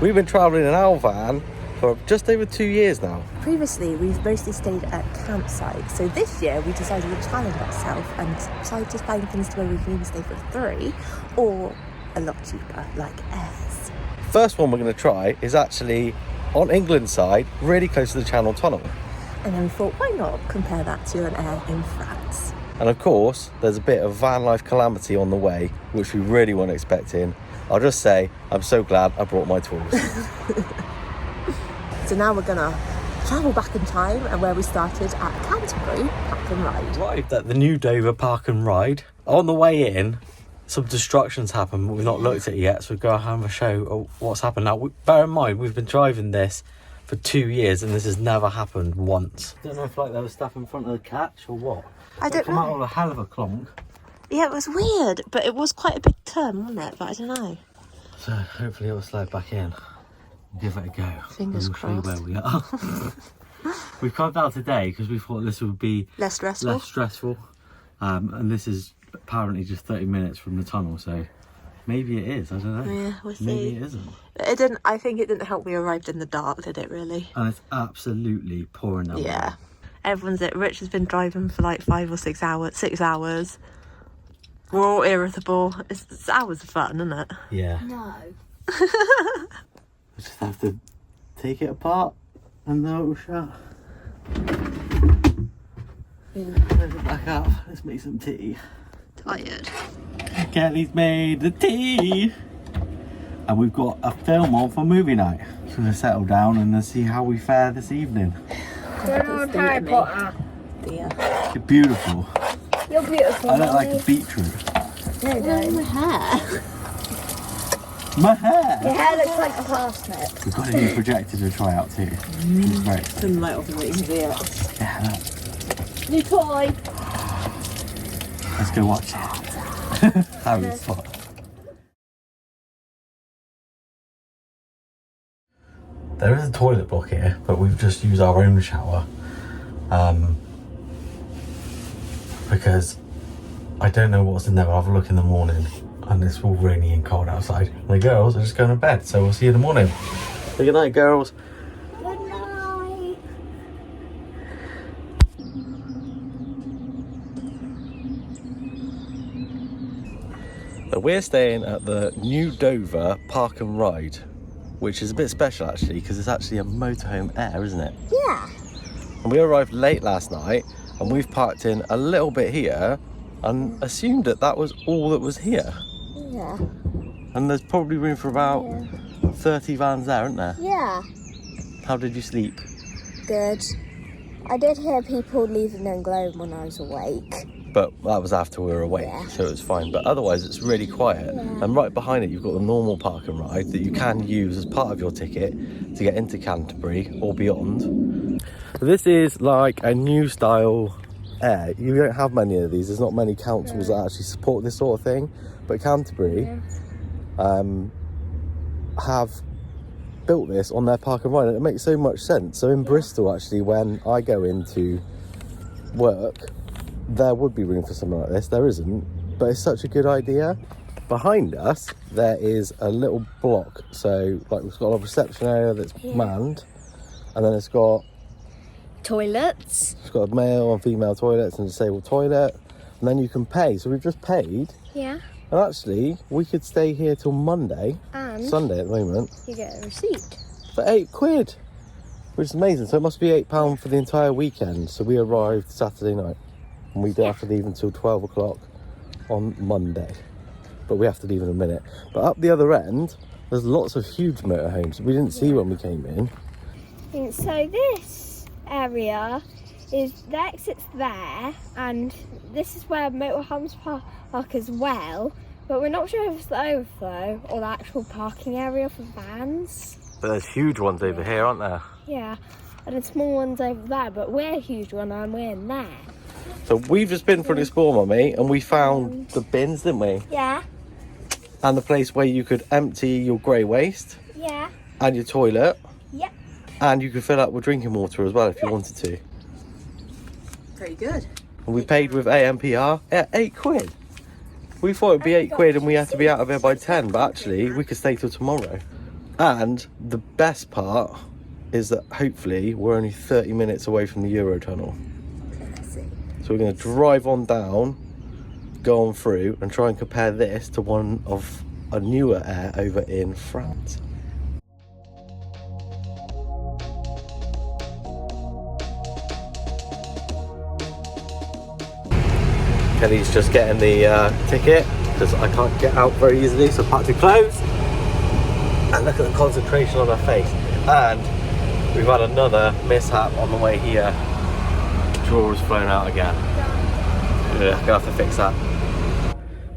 We've been travelling in our van for just over 2 years now. Previously, we've mostly stayed at campsites, so this year we decided to challenge ourselves and decided to find things where we can either stay for free or a lot cheaper, like airs. First one we're going to try is actually on England side, really close to the Channel Tunnel. And then we thought, why not compare that to an air in France? And of course, there's a bit of van life calamity on the way, which we really weren't expecting. I'll just say, I'm so glad I brought my tools. So now we're gonna travel back in time and where we started at Canterbury Park and Ride. Arrived at the new Dover Park and Ride. On the way in, some destruction's happened, but we've not looked at it yet, so we'll go and have a show of what's happened. Now, bear in mind, we've been driving this for 2 years and this has never happened once. I don't know if there was stuff in front of the catch or what. I don't know. Come out with a hell of a clonk. Yeah, it was weird, but it was quite a big turn, wasn't it? But I don't know. So hopefully it'll slide back in. We'll give it a go. Fingers crossed. Where we are. We've come down today because we thought this would be less stressful. And this is apparently just 30 minutes from the tunnel, so maybe it is. I don't know. Yeah, we'll see. Maybe it isn't. It didn't. I think it didn't help. We arrived in the dark, did it? Really? And it's absolutely pouring down. Yeah. Everyone's it. Rich has been driving for like 5 or 6 hours. 6 hours. We're all irritable. It's hours of fun, isn't it? Yeah. No. We just have to take it apart and then it'll shut. Close it back up. Let's make some tea. Tired. Kelly's made the tea. And we've got a film on for movie night. So we'll settle down and then see how we fare this evening. You're Harry Potter. Dear. You're beautiful. You're beautiful. I look like a beetroot. No, you don't. My hair. My hair! Your hair looks like a parsnip. We've got a new projector to try out too. It's very exciting. The light of the waiting here. Yeah, look. New toy. Let's go watch it. Harry's fun. There is a toilet block here, but we've just used our own shower. Because I don't know what's in there, but I'll have a look in the morning. And it's all rainy and cold outside. And the girls are just going to bed, so we'll see you in the morning. Good night, girls. Good night. So we're staying at the new Dover Park and Ride, which is a bit special actually, because it's actually a motorhome Aire, isn't it? Yeah. And we arrived late last night, and we've parked in a little bit here, and assumed that that was all that was here. Yeah. And there's probably room for about 30 vans there, isn't there? Yeah. How did you sleep? Good. I did hear people leaving and glowing when I was awake. But that was after we were awake, Yeah. so it was fine. But otherwise, it's really quiet. Yeah. And right behind it, you've got the normal park and ride that you can use as part of your ticket to get into Canterbury or beyond. This is like a new style Aire. You don't have many of these. There's not many councils that actually support this sort of thing. But Canterbury have built this on their park and ride, and it makes so much sense. So in Bristol, actually, when I go into work, there would be room for something like this. There isn't, but it's such a good idea. Behind us, there is a little block. So like we've got a reception area that's manned, and then it's got Toilets. a male and female toilets and a disabled toilet, and then you can pay. So we've just paid. Yeah. And actually, we could stay here till Monday, And Sunday at the moment, you get a receipt. for £8, which is amazing. So it must be £8 for the entire weekend. So we arrived Saturday night, and we don't have to leave until 12 o'clock on Monday. But we have to leave in a minute. But up the other end, there's lots of huge motorhomes we didn't see when we came in. And so this area is the exit's there, and this is where motorhomes park as well. But we're not sure if it's the overflow or the actual parking area for vans. But there's huge ones over here, aren't there? Yeah, and the small ones over there, but we're a huge one and we're in there. So we've just been for an explore, Mummy, and we found the bins, didn't we? Yeah, And the place where you could empty your grey waste yeah, and your toilet, yep. and you could fill up with drinking water as well if you wanted to. Pretty good. And we paid with AMPR at £8. We thought it'd be £8 and we had to be out of here by 10, but actually we could stay till tomorrow. And the best part is that hopefully we're only 30 minutes away from the Eurotunnel. Let's see. So we're going to drive on down, go on through and try and compare this to one of a newer air over in France. Kelly's just getting the ticket because I can't get out very easily, so I had to close. And look at the concentration on her face. And we've had another mishap on the way here. Drawer has flown out again. Yeah, gonna have to fix that.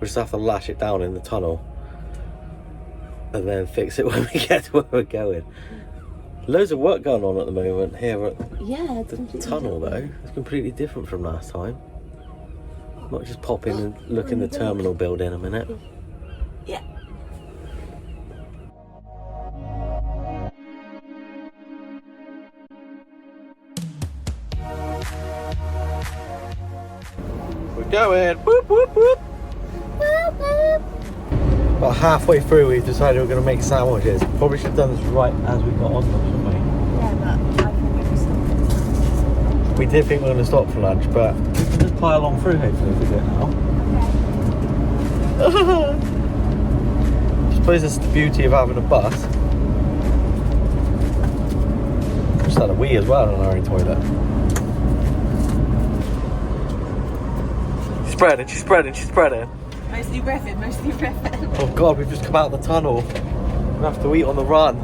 We just have to lash it down in the tunnel and then fix it when we get to where we're going. Loads of work going on at the moment here at the tunnel though. It's completely different from last time. Might just pop in and look in the terminal building a minute. Yeah. We're going. Whoop, whoop, whoop. About halfway through we've decided we're going to make sandwiches. Probably should have done this right as we got on them, shouldn't we? Yeah, but I think we stopped. We did think we were going to stop for lunch, but we can just pile on through hopefully if we do it now. I suppose it's the beauty of having a bus. Just had a wee as well in our own toilet. She's spreading, she's spreading, she's spreading. Mostly breathing, mostly breathing. Oh God, we've just come out of the tunnel. We have to eat on the run.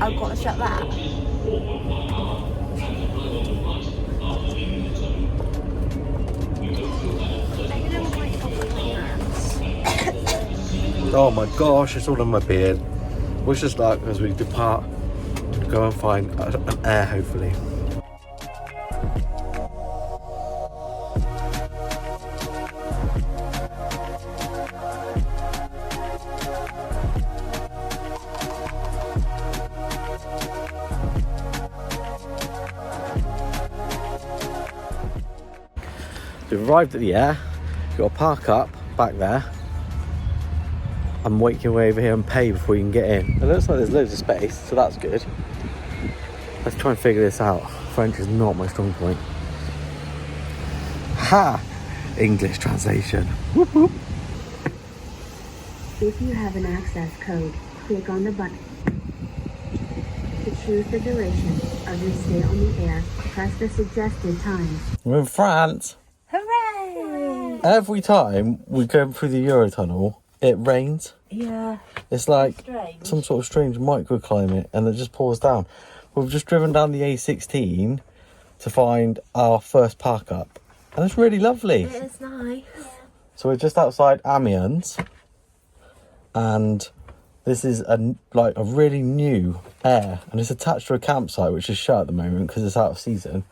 I've got to shut that. Oh my gosh, it's all in my beard. Wish us luck as we depart to go and find an air, hopefully. We've arrived at the air. We've got to park up back there and wait your way over here and pay before you can get in. It looks like there's loads of space, so that's good. Let's try and figure this out. French is not my strong point. Ha! English translation. Whoop, whoop. If you have an access code, click on the button. To choose the duration of your stay on the air, press the suggested time. We're in France. Hooray! Every time we go through the Eurotunnel, it rains. Yeah. It's like Strange. some sort of strange microclimate and it just pours down. We've just driven down the A16 to find our first park up. And it's really lovely. It is nice. So we're just outside Amiens. And this is a really new air. And it's attached to a campsite which is shut at the moment because it's out of season.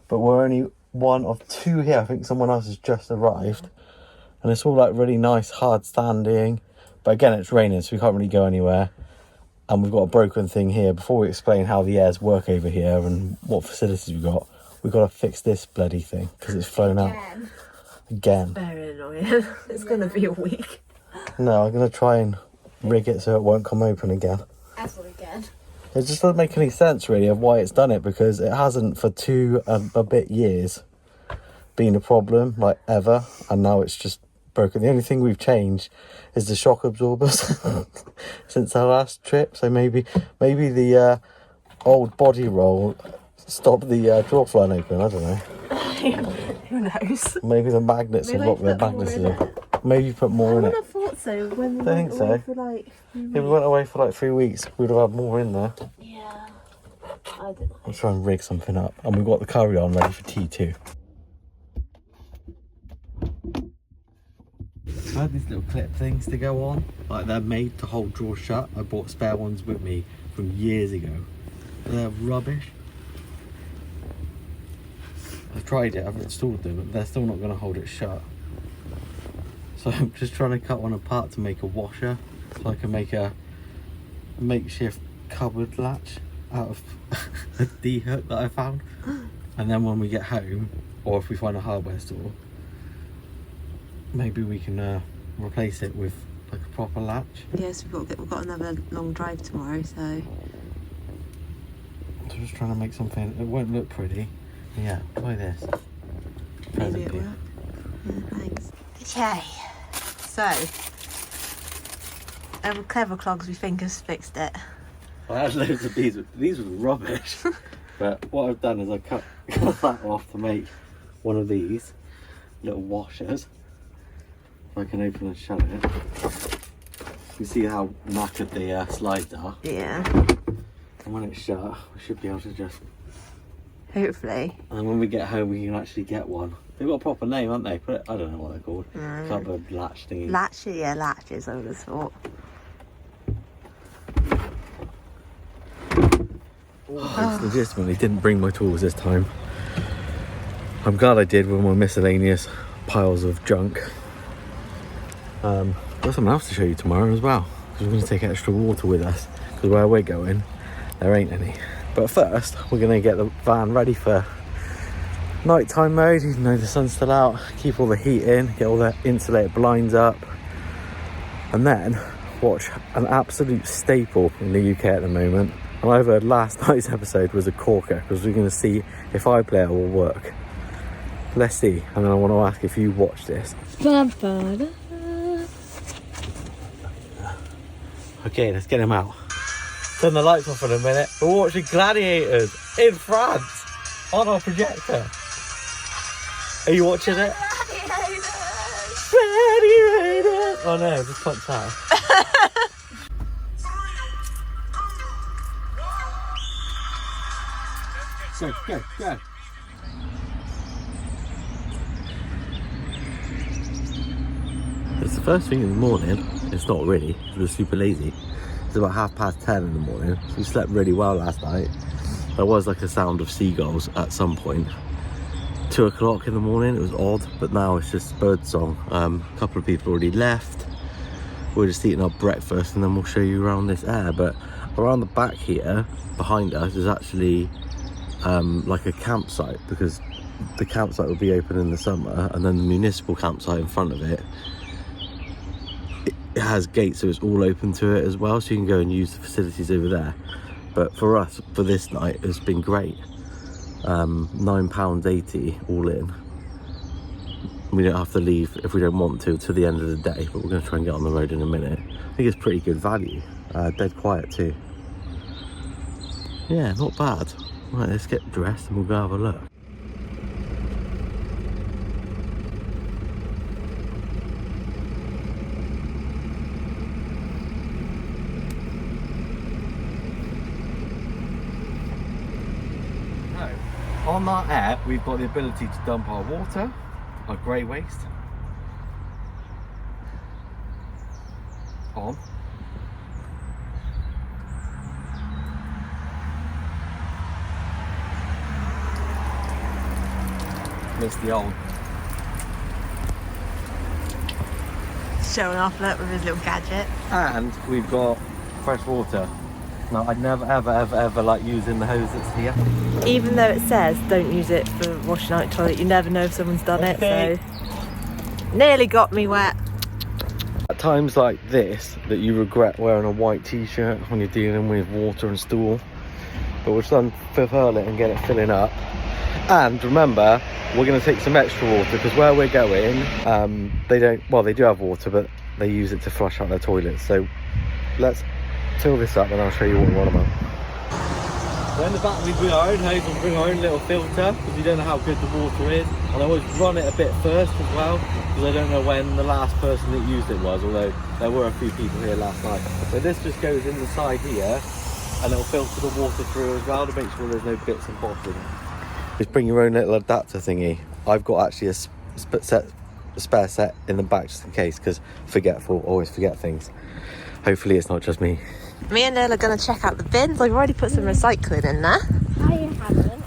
But we're only one of two here. I think someone else has just arrived. And it's all like really nice, hard standing. But again, it's raining, so we can't really go anywhere. And we've got a broken thing here. Before we explain how the airs work over here and what facilities we've got to fix this bloody thing because it's flown out again. Very annoying. It's going to be a week. No, I'm going to try and rig it so it won't come open again. Ever again. It just doesn't make any sense really of why it's done it, because it hasn't for 2 and a bit years been a problem, like ever, and now it's just broken. The only thing we've changed is the shock absorbers since our last trip, so maybe the old body roll stopped the drawer flying open. I don't know. Who knows? Maybe the magnets have locked their magnetism. Maybe put more in I it. would have thought so when we I think went away so. for like... If we went away for like 3 weeks, we'd have had more in there. Yeah. I don't know. I'll try and rig something up. And we've got the curry on ready for tea too. I had these little clip things to go on. Like they're made to hold drawers shut. I bought spare ones with me from years ago. But they're rubbish. I've tried it, I've installed them, but they're still not going to hold it shut. So I'm just trying to cut one apart to make a washer. So I can make a makeshift cupboard latch out of a D-hook that I found. And then when we get home, or if we find a hardware store, maybe we can replace it with like a proper latch. Yes, we've got another long drive tomorrow, so. So I'm just trying to make something. It won't look pretty. Yeah, try this. Maybe it Presently. will. Yeah, thanks. Okay, so our clever clogs we think has fixed it. I had loads of these. These were rubbish. But what I've done is I cut that off to make one of these little washers. I can open and shut it. You see how knackered the slides are. Yeah. And when it's shut, we should be able to just. Hopefully. And when we get home, we can actually get one. They've got a proper name, haven't they? But I don't know what they're called. Cupboard latch thingy. Latches, I would have thought. I legitimately didn't bring my tools this time. I'm glad I did with my miscellaneous piles of junk. Got something else to show you tomorrow as well, because we're going to take extra water with us, because where we're going there ain't any. But first we're going to get the van ready for nighttime mode, even though the sun's still out. Keep all the heat in, get all the insulated blinds up, and then watch an absolute staple in the UK at the moment. And I've heard last night's episode was a corker, because we're going to see if iPlayer will work. Let's see. And then I want to ask if you watch this. Okay, let's get him out. Turn the lights off in a minute. We're watching Gladiators in France on our projector. Are you watching it? Gladiators! Oh no, just punch that. Go. It's the first thing in the morning. It's not really, we're super lazy. It's about 10:30 in the morning. So we slept really well last night. There was like a sound of seagulls at some point. 2 o'clock in the morning, it was odd, but now it's just bird song. A couple of people already left. We're just eating our breakfast and then we'll show you around this air. But around the back here, behind us, is actually like a campsite, because the campsite will be open in the summer, and then the municipal campsite in front of it, it has gates, so it's all open to it as well, so you can go and use the facilities over there. But for us, for this night, it's been great. £9.80 all in. We don't have to leave if we don't want to the end of the day, but we're going to try and get on the road in a minute. I think it's pretty good value. Dead quiet too. Yeah, not bad. Right, let's get dressed and we'll go have a look. On our air, we've got the ability to dump our water, our grey waste, on. Missed the old. Showing off, look, with his little gadget. And we've got fresh water. Now, I'd never, ever like using the hose that's here. Even though it says don't use it for washing out your toilet, you never know if someone's done it, so. Nearly got me wet. At times like this, that you regret wearing a white t-shirt when you're dealing with water and stool. But we'll just unfurl it and get it filling up. And remember, we're going to take some extra water, because where we're going, they do have water, but they use it to flush out their toilets. So let's fill this up and I'll show you what we're on about. So in the back we bring our own hose and bring our own little filter, because we don't know how good the water is. And I always run it a bit first as well, because I don't know when the last person that used it was, although there were a few people here last night. So this just goes in the side here and it'll filter the water through as well to make sure there's no bits and bobs in it. Just bring your own little adapter thingy. I've got actually a spare set in the back just in case, because forgetful, always forget things. Hopefully it's not just me. Me and Neil are going to check out the bins. I've already put some recycling in there. I haven't.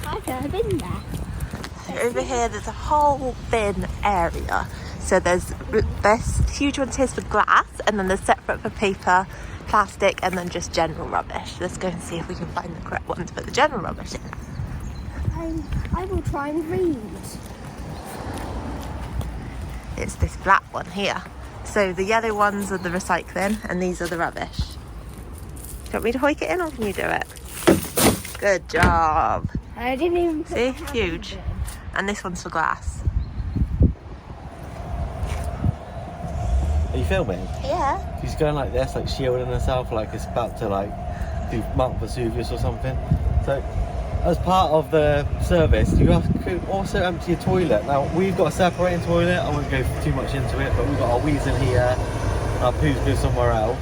I've never been there. Over here there's a whole bin area. So there's huge ones here for glass, and then there's separate for paper, plastic, and then just general rubbish. Let's go and see if we can find the correct one to put the general rubbish in. I will try and read. it's this black one here. So the yellow ones are the recycling and these are the rubbish. Do you want me to hoik it in or can you do it? Good job. I didn't even put See, the hand huge. in. And this one's for glass. Are you filming? Yeah. She's going like this, like shielding herself, like it's about to like do Mount Vesuvius or something. So, as part of the service, you could also empty your toilet. Now, we've got a separating toilet. I won't go too much into it, but we've got our wheeze in here. Our poos go somewhere else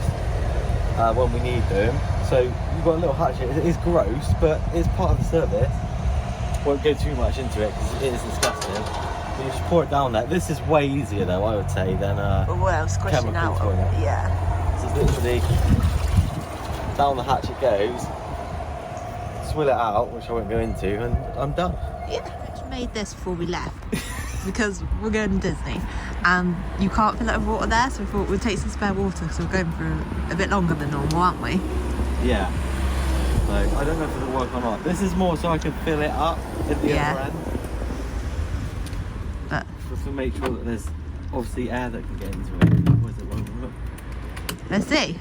when we need them. So, you've got a little hatchet. It is gross, but it's part of the service. Won't go too much into it because it is disgusting. You just pour it down there. This is way easier though, I would say, than Well, squishing chemical out. toilet. Yeah. So it's literally down the hatch it goes, swill it out, which I won't go into, and I'm done. Yeah. I made this before we left because we're going to Disney and you can't fill it with water there, so we thought we'd take some spare water because we're going for a bit longer than normal, aren't we? Yeah. So I don't know if it'll work or not. This is more so I can fill it up at the other end. But Just to make sure that there's obviously air that can get into it. Otherwise it won't work. let's see.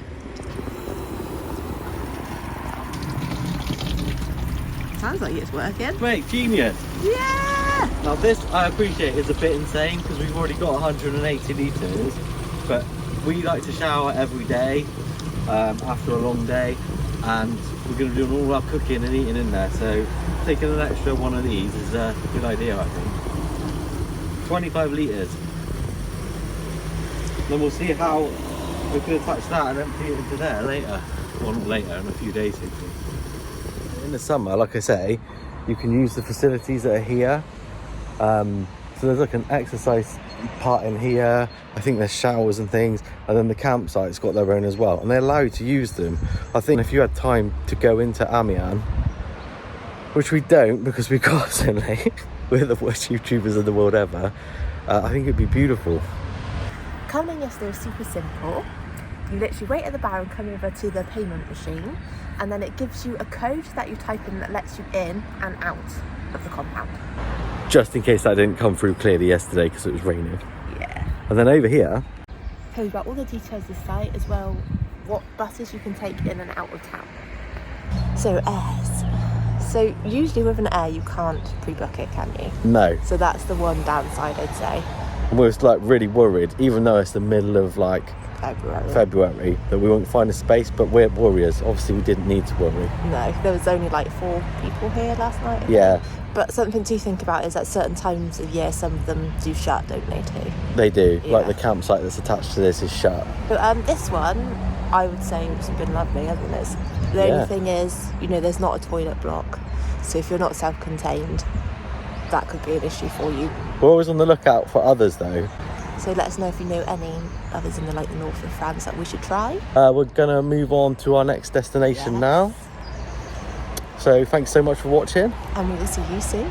Sounds like it's working. Mate, genius! Yeah! Now this, I appreciate, is a bit insane because we've already got 180 litres, but we like to shower every day after a long day, and we're going to be doing all our cooking and eating in there, so taking an extra one of these is a good idea, I think. 25 litres. Then we'll see how we can attach that and empty it into there later. Well, not later, in a few days hopefully. In the summer, like I say, you can use the facilities that are here. So there's like an exercise part in here. I think there's showers and things, and then the campsite's got their own as well, and they allow you to use them. I think if you had time to go into Amiens, which we don't because we constantly, we're the worst YouTubers in the world ever, I think it'd be beautiful. Coming in yesterday was super simple. You literally wait at the bar and come over to the payment machine, and then it gives you a code that you type in that lets you in and out of the compound. Just in case that didn't come through clearly yesterday because it was raining. Yeah. And then over here, Tell you about all the details of the site as well, what buses you can take in and out of town. So airs. So usually with an air you can't pre-book it, can you? no. So that's the one downside, I'd say. And we're like really worried, even though it's the middle of like February. that we won't find a space, but we're warriors. Obviously we didn't need to worry. No, there was only like 4 people here last night. Yeah, But something to think about is at certain times of year some of them do shut, don't they too? they do. Yeah. Like the campsite that's attached to this is shut. But this one, I would say it's been lovely, hasn't it? The Yeah. only thing is, you know, there's not a toilet block. So if you're not self-contained, that could be an issue for you. We're always on the lookout for others though. So let us know if you know any others in the north of France that we should try. We're gonna move on to our next destination now. So thanks so much for watching. And we will see you soon.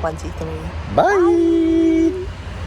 1, 2, 3. Bye.